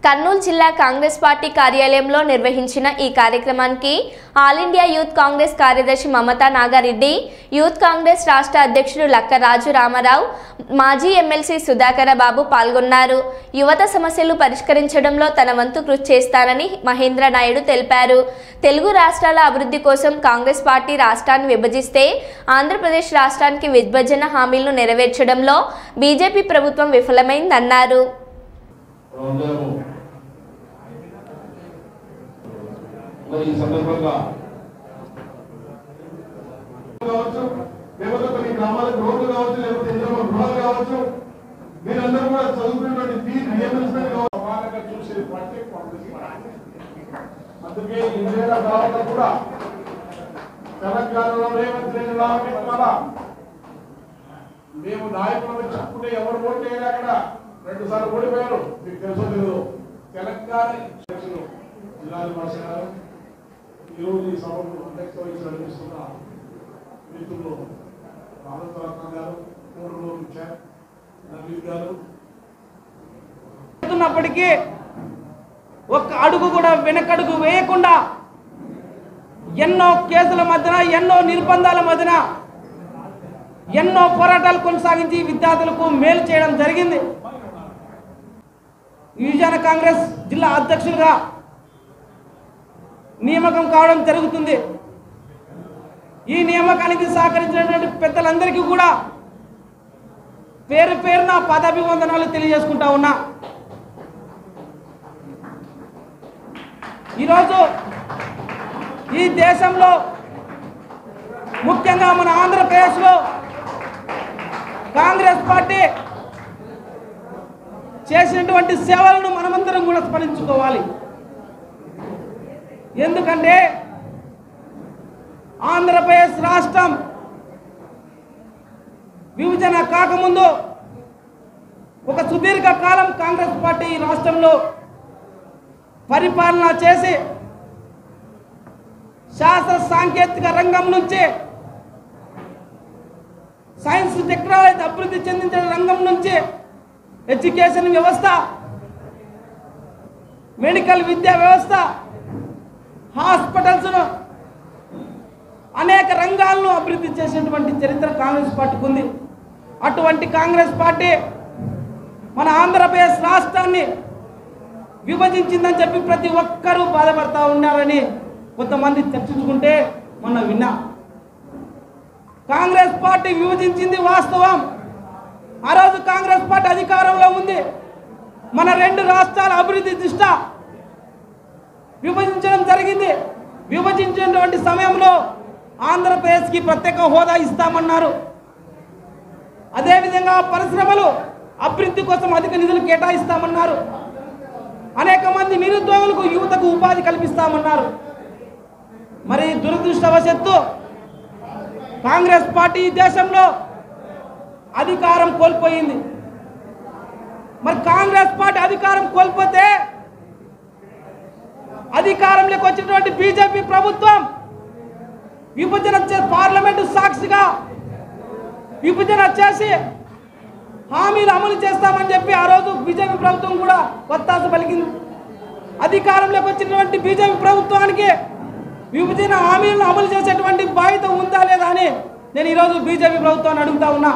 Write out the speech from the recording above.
కర్నూలు జిల్లా కాంగ్రెస్ పార్టీ కార్యాలయంలో నిర్వహించిన ఈ కార్యక్రమానికి ఆల్ ఇండియా యూత్ కాంగ్రెస్ కార్యదర్శి మమతా నాగారెడ్డి, యూత్ కాంగ్రెస్ రాష్ట్ర అధ్యక్షుడు లక్క రాజు రామారావు, మాజీ ఎమ్మెల్సీ సుధాకర బాబు పాల్గొన్నారు. యువత సమస్యలు పరిష్కరించడంలో తన వంతు కృషి చేస్తానని మహేంద్ర నాయుడు తెలిపారు. తెలుగు రాష్ట్రాల అభివృద్ధి కోసం కాంగ్రెస్ పార్టీ రాష్ట్రాన్ని విభజిస్తే ఆంధ్రప్రదేశ్ రాష్ట్రానికి విభజన హామీలను నెరవేర్చడంలో బీజేపీ ప్రభుత్వం విఫలమైందన్నారు. మరి ఈ సందర్భంగా లేకపోతే కొన్ని గ్రామాలకు రోడ్లు కావచ్చు, లేకపోతే ఇంద్రమ్మ గృహాలు కావచ్చు, మీరందరూ కూడా చదువుకున్నటువంటి ఫీజు రియంబర్స్మెంట్ కావాలి చూసే పార్టీ కాంగ్రెస్. అందుకే ఇండియా తర్వాత కూడా తెలంగాణలో రేవంత్ రెడ్డి రావడం మేము నాయకులను చెప్పుకుంటే ఎవరు ఓటు వేయాలి, అక్కడ 2 సార్లు ఓడిపోయారు. మీకు తెలుసో తెలియదు. తెలంగాణ జిల్లాల భాష గారు ఈరోజు ఈ సభకు అధ్యక్ష వహించి నడిపిస్తున్న మిత్రులు రామరత్న గారు, పూర్ణూరు నవీన్ గారు ఉన్నప్పటికీ ఒక్క అడుగు కూడా వెనకడుగు వేయకుండా ఎన్నో కేసుల మధ్యన, ఎన్నో నిర్బంధాల మధ్యన ఎన్నో పోరాటాలు కొనసాగించి విద్యార్థులకు మేలు చేయడం జరిగింది. యువజన కాంగ్రెస్ జిల్లా అధ్యక్షులుగా నియామకం కావడం జరుగుతుంది. ఈ నియామకానికి సహకరించినటువంటి పెద్దలందరికీ కూడా పేరు పేరున పదాభివందనాలు తెలియజేసుకుంటా ఉన్నా. ఈరోజు ఈ దేశంలో ముఖ్యంగా మన ఆంధ్రప్రదేశ్లో కాంగ్రెస్ పార్టీ చేసినటువంటి సేవలను మనమందరం కూడా స్మరించుకోవాలి. ఎందుకంటే ఆంధ్రప్రదేశ్ రాష్ట్రం విభజన కాకముందు ఒక సుదీర్ఘ కాలం కాంగ్రెస్ పార్టీ ఈ రాష్ట్రంలో పరిపాలన చేసి శాస్త్ర సాంకేతిక రంగం నుంచి సైన్స్ టెక్నాలజీ అభివృద్ధి చెందించిన రంగం నుంచి ఎడ్యుకేషన్ వ్యవస్థ, మెడికల్ విద్యా వ్యవస్థ, హాస్పిటల్స్ను అనేక రంగాలను అభివృద్ధి చేసినటువంటి చరిత్ర కాంగ్రెస్ పార్టీకి ఉంది. అటువంటి కాంగ్రెస్ పార్టీ మన ఆంధ్రప్రదేశ్ రాష్ట్రాన్ని విభజించిందని చెప్పి ప్రతి ఒక్కరూ బాధపడతా ఉన్నారని కొంతమంది చర్చించుకుంటే మొన్న విన్నా. కాంగ్రెస్ పార్టీ విభజించింది వాస్తవం. ఆ రోజు కాంగ్రెస్ పార్టీ అధికారంలో ఉంది. మన 2 రాష్ట్రాల అభివృద్ధి దృష్ట్యా విభజించడం జరిగింది. విభజించినటువంటి సమయంలో ఆంధ్రప్రదేశ్కి ప్రత్యేక హోదా ఇస్తామన్నారు. అదేవిధంగా పరిశ్రమలు అభివృద్ధి కోసం అధిక నిధులు కేటాయిస్తామన్నారు. అనేక మంది నిరుద్యోగులకు, యువతకు ఉపాధి కల్పిస్తామన్నారు. మరి దురదృష్టవశాత్తు కాంగ్రెస్ పార్టీ దేశంలో అధికారం కోల్పోయింది. మరి కాంగ్రెస్ పార్టీ అధికారం కోల్పోతే అధికారంలోకి వచ్చినటువంటి బీజేపీ ప్రభుత్వం విభజన పార్లమెంటు సాక్షిగా విభజన చేసి హామీలు అమలు చేస్తామని చెప్పి ఆ రోజు బీజేపీ ప్రభుత్వం కూడా ఒత్తాస పలికింది. అధికారంలోకి వచ్చినటువంటి బీజేపీ ప్రభుత్వానికి విభజన హామీలను అమలు చేసేటువంటి బాధ్యత ఉందా లేదా అని నేను ఈరోజు బీజేపీ ప్రభుత్వాన్ని అడుగుతా ఉన్నా.